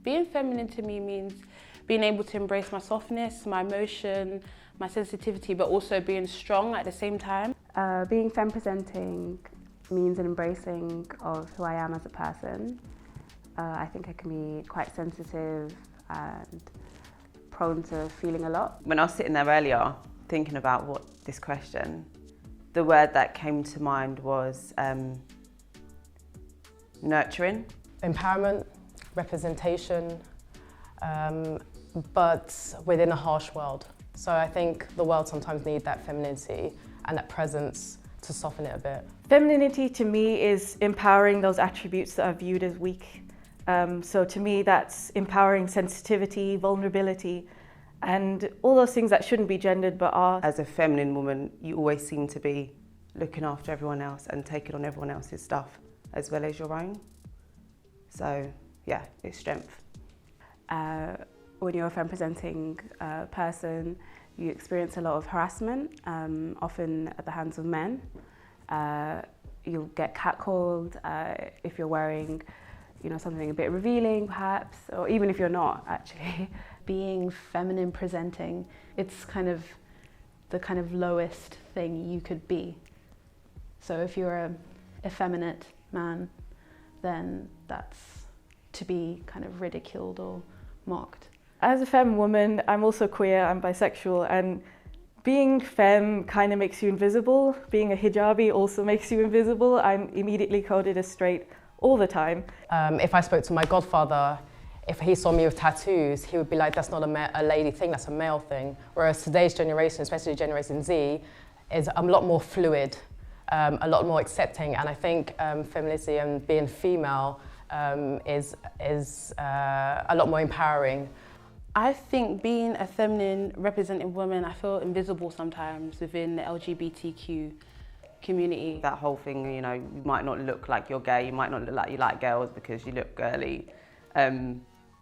Being feminine to me means being able to embrace my softness, my emotion, my sensitivity, but also being strong at the same time. Being femme presenting means an embracing of who I am as a person. I think I can be quite sensitive and prone to feeling a lot. When I was sitting there earlier thinking about this question, the word that came to mind was nurturing. Empowerment, representation, but within a harsh world. So I think the world sometimes needs that femininity and that presence to soften it a bit. Femininity to me is empowering those attributes that are viewed as weak. So to me that's empowering sensitivity, vulnerability, and all those things that shouldn't be gendered but are. As a feminine woman, you always seem to be looking after everyone else and taking on everyone else's stuff as well as your own. So yeah, it's strength. When you're a femme presenting person, you experience a lot of harassment, often at the hands of men. You'll get catcalled if you're wearing, something a bit revealing perhaps, or even if you're not actually. Being feminine presenting, it's kind of the kind of lowest thing you could be. So if you're a effeminate man, then that's to be kind of ridiculed or mocked. As a femme woman, I'm also queer, I'm bisexual, and being femme kind of makes you invisible. Being a hijabi also makes you invisible. I'm immediately coded as straight all the time. If I spoke to my godfather, if he saw me with tattoos, he would be like, that's not a lady thing, that's a male thing. Whereas today's generation, especially Generation Z, is a lot more fluid, a lot more accepting, and I think femininity and being female is a lot more empowering. I think being a feminine representing woman, I feel invisible sometimes within the LGBTQ community. That whole thing, you might not look like you're gay, you might not look like you like girls because you look girly.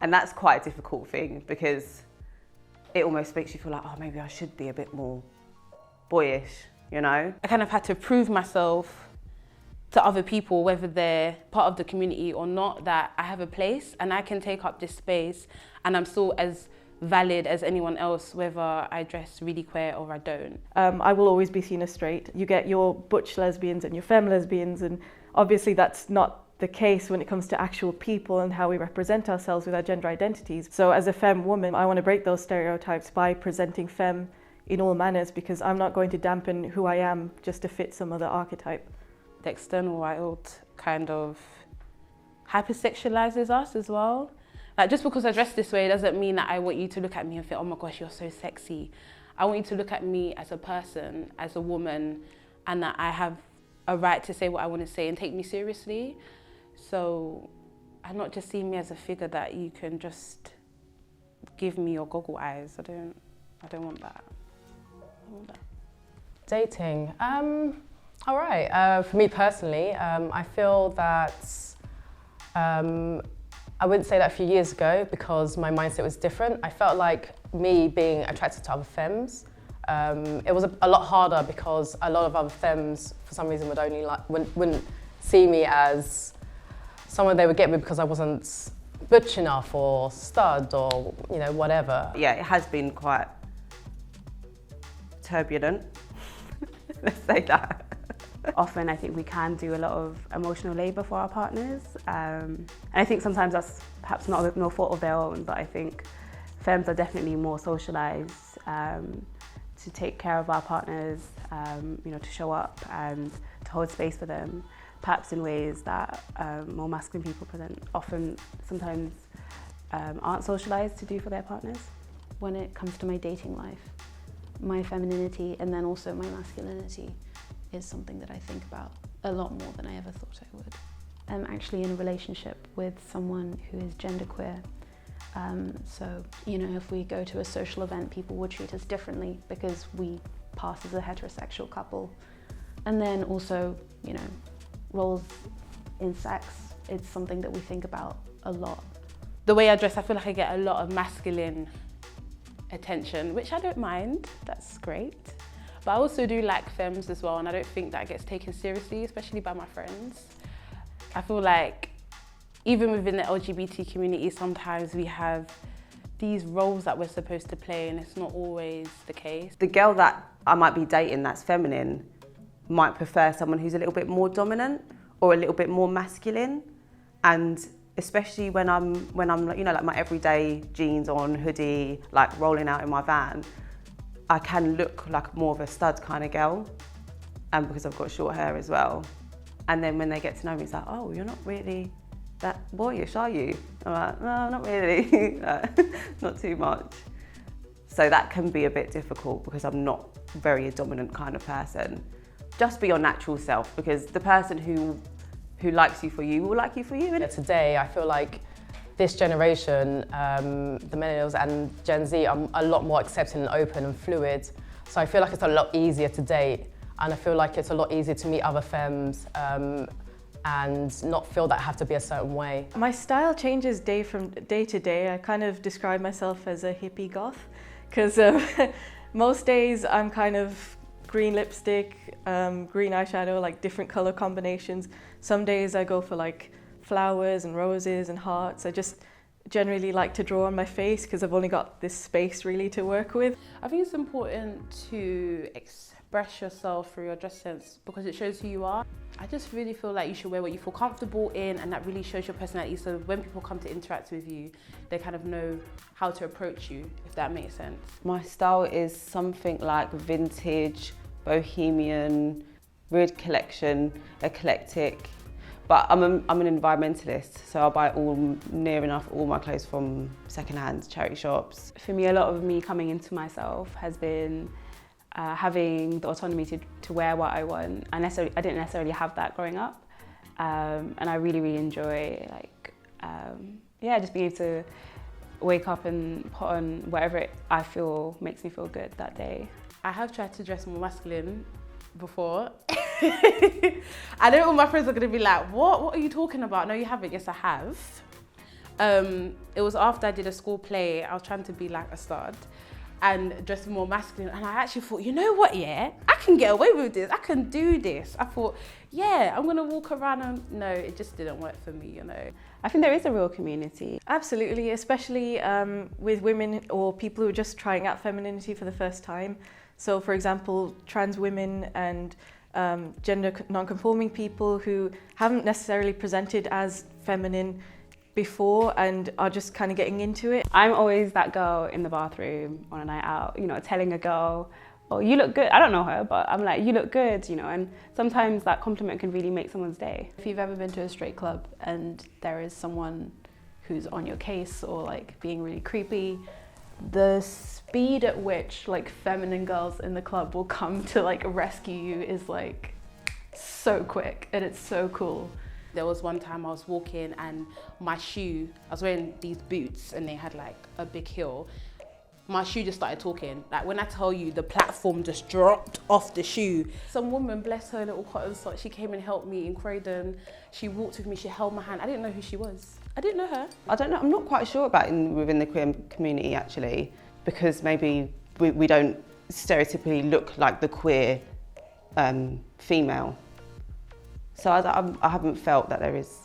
And that's quite a difficult thing because it almost makes you feel like, oh, maybe I should be a bit more boyish, I kind of had to prove myself to other people, whether they're part of the community or not, that I have a place and I can take up this space and I'm still as valid as anyone else, whether I dress really queer or I don't. I will always be seen as straight. You get your butch lesbians and your femme lesbians, and obviously that's not the case when it comes to actual people and how we represent ourselves with our gender identities. So as a femme woman, I want to break those stereotypes by presenting femme in all manners, because I'm not going to dampen who I am just to fit some other archetype. The external world kind of hypersexualizes us as well. Like, just because I dress this way doesn't mean that I want you to look at me and think, oh my gosh, you're so sexy. I want you to look at me as a person, as a woman, and that I have a right to say what I want to say and take me seriously. So, and not just see me as a figure that you can just give me your goggle eyes. I don't want that. I want that. Dating. All right. For me personally, I feel that I wouldn't say that a few years ago because my mindset was different. I felt like me being attracted to other femmes, it was a lot harder because a lot of other femmes, for some reason, wouldn't see me as someone they would get with because I wasn't butch enough or stud or whatever. Yeah, it has been quite turbulent. Let's say that. Often I think we can do a lot of emotional labour for our partners, and I think sometimes that's perhaps not no fault of their own, but I think femmes are definitely more socialised to take care of our partners, to show up and to hold space for them, perhaps in ways that more masculine people sometimes aren't socialised to do for their partners. When it comes to my dating life, my femininity and then also my masculinity is something that I think about a lot more than I ever thought I would. I'm actually in a relationship with someone who is genderqueer. So, if we go to a social event, people would treat us differently because we pass as a heterosexual couple. And then also, roles in sex, it's something that we think about a lot. The way I dress, I feel like I get a lot of masculine attention, which I don't mind, that's great. But I also do like femmes as well, and I don't think that gets taken seriously, especially by my friends. I feel like Even within the LGBT community, sometimes we have these roles that we're supposed to play, and it's not always the case. The girl that I might be dating that's feminine might prefer someone who's a little bit more dominant or a little bit more masculine. And especially when I'm you know, like my everyday jeans on, hoodie, like rolling out in my van, I can look like more of a stud kind of girl, and because I've got short hair as well. And then when they get to know me, it's like, oh, you're not really that boyish, are you? I'm like, no, not really, not too much. So that can be a bit difficult because I'm not very a dominant kind of person. Just be your natural self, because the person who likes you for you will like you for you. Today, I feel like this generation, the millennials and Gen Z, are a lot more accepting and open and fluid. So I feel like it's a lot easier to date, and I feel like it's a lot easier to meet other femmes and not feel that I have to be a certain way. My style changes day to day. I kind of describe myself as a hippie goth, because most days I'm kind of green lipstick, green eyeshadow, like different color combinations. Some days I go for like flowers and roses and hearts. I just generally like to draw on my face because I've only got this space really to work with. I think it's important to express yourself through your dress sense because it shows who you are. I just really feel like you should wear what you feel comfortable in, and that really shows your personality. So when people come to interact with you, they kind of know how to approach you, if that makes sense. My style is something like vintage, bohemian, weird collection, eclectic. But I'm an environmentalist, so I'll buy near enough all my clothes from secondhand charity shops. For me, a lot of me coming into myself has been having the autonomy to wear what I want. I didn't necessarily have that growing up, and I really enjoy just being able to wake up and put on whatever I feel makes me feel good that day. I have tried to dress more masculine before. I know all my friends are going to be like, what are you talking about? No, you haven't. Yes, I have. It was after I did a school play. I was trying to be like a stud and dress more masculine, and I actually thought, you know what, yeah, I can get away with this, I can do this. I thought, yeah, I'm gonna walk around, and no, it just didn't work for me, you know. I think there is a real community. Absolutely, especially with women or people who are just trying out femininity for the first time. So for example, trans women and gender non-conforming people who haven't necessarily presented as feminine before and are just kind of getting into it. I'm always that girl in the bathroom on a night out, you know, telling a girl, oh, you look good. I don't know her, but I'm like, you look good, you know, and sometimes that compliment can really make someone's day. If you've ever been to a straight club and there is someone who's on your case or like being really creepy, the speed at which like feminine girls in the club will come to like rescue you is like so quick, and it's so cool. There was one time I was walking and my shoe, I was wearing these boots and they had like a big heel. My shoe just started talking. Like when I tell you, the platform just dropped off the shoe. Some woman, bless her little cotton sock, she came and helped me in Croydon. She walked with me, she held my hand. I didn't know who she was. I didn't know her. I don't know, I'm not quite sure about within the queer community actually, because maybe we don't stereotypically look like the queer female. So I haven't felt that there is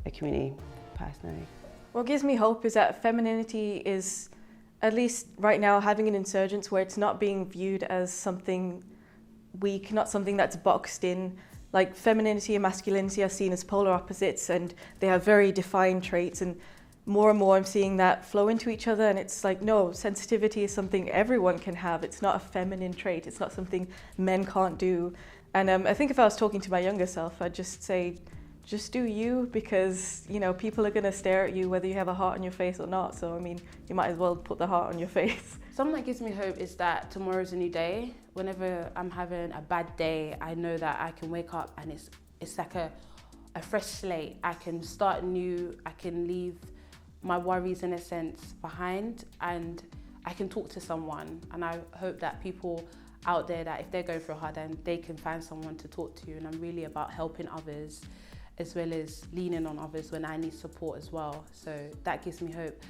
a community personally. What gives me hope is that femininity is, at least right now, having an insurgence where it's not being viewed as something weak, not something that's boxed in. Like femininity and masculinity are seen as polar opposites and they have very defined traits, and more I'm seeing that flow into each other, and it's like, no, sensitivity is something everyone can have. It's not a feminine trait, it's not something men can't do. And I think if I was talking to my younger self, I'd just say, just do you, because, you know, people are going to stare at you whether you have a heart on your face or not. So, I mean, you might as well put the heart on your face. Something that gives me hope is that tomorrow's a new day. Whenever I'm having a bad day, I know that I can wake up and it's like a fresh slate. I can start new, I can leave my worries in a sense behind, and I can talk to someone. And I hope that people out there, that if they're going through a hard time, they can find someone to talk to. And I'm really about helping others as well as leaning on others when I need support as well. So that gives me hope.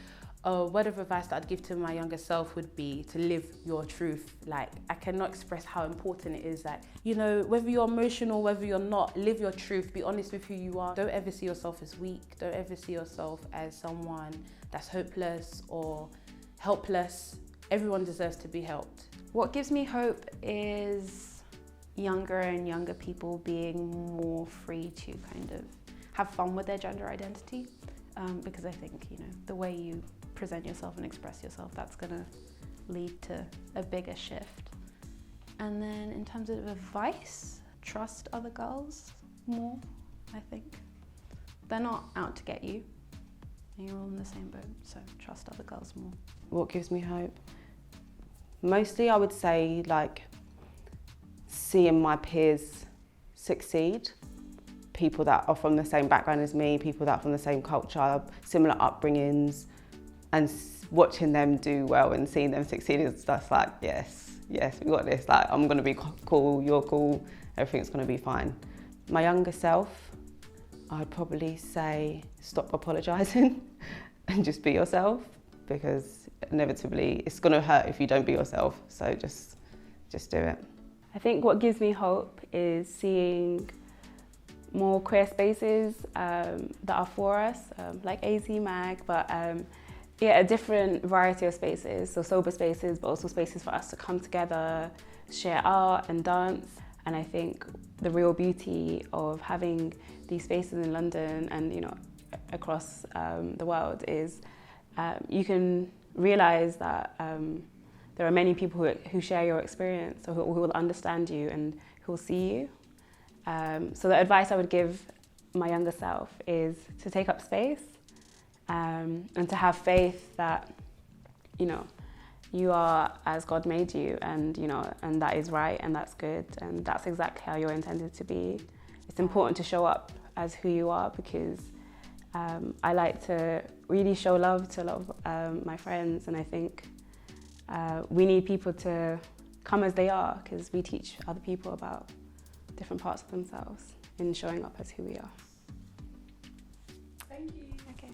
a word of advice that I'd give to my younger self would be to live your truth. Like, I cannot express how important it is that, you know, whether you're emotional, whether you're not, live your truth, be honest with who you are. Don't ever see yourself as weak. Don't ever see yourself as someone that's hopeless or helpless. Everyone deserves to be helped. What gives me hope is younger and younger people being more free to kind of have fun with their gender identity. Because I think, you know, the way you present yourself and express yourself, that's gonna lead to a bigger shift. And then in terms of advice, trust other girls more, I think. They're not out to get you. You're all in the same boat, so trust other girls more. What gives me hope? Mostly I would say like seeing my peers succeed. People that are from the same background as me, people that are from the same culture, similar upbringings, and watching them do well and seeing them succeed is just like, yes, we got this. Like, I'm gonna be cool, you're cool, everything's gonna be fine. My younger self, I'd probably say stop apologising and just be yourself, because inevitably it's gonna hurt if you don't be yourself. So just do it. I think what gives me hope is seeing more queer spaces that are for us, like AZ Mag, but yeah, a different variety of spaces, so sober spaces, but also spaces for us to come together, share art and dance. And I think the real beauty of having these spaces in London and, you know, across the world is you can realise that there are many people who share your experience, or who will understand you and who will see you. So the advice I would give my younger self is to take up space and to have faith that, you know, you are as God made you, and, you know, and that is right and that's good and that's exactly how you're intended to be. It's important to show up as who you are, because I like to really show love to a lot of my friends, and I think we need people to come as they are, because we teach other people about different parts of themselves in showing up as who we are. Thank you. Okay.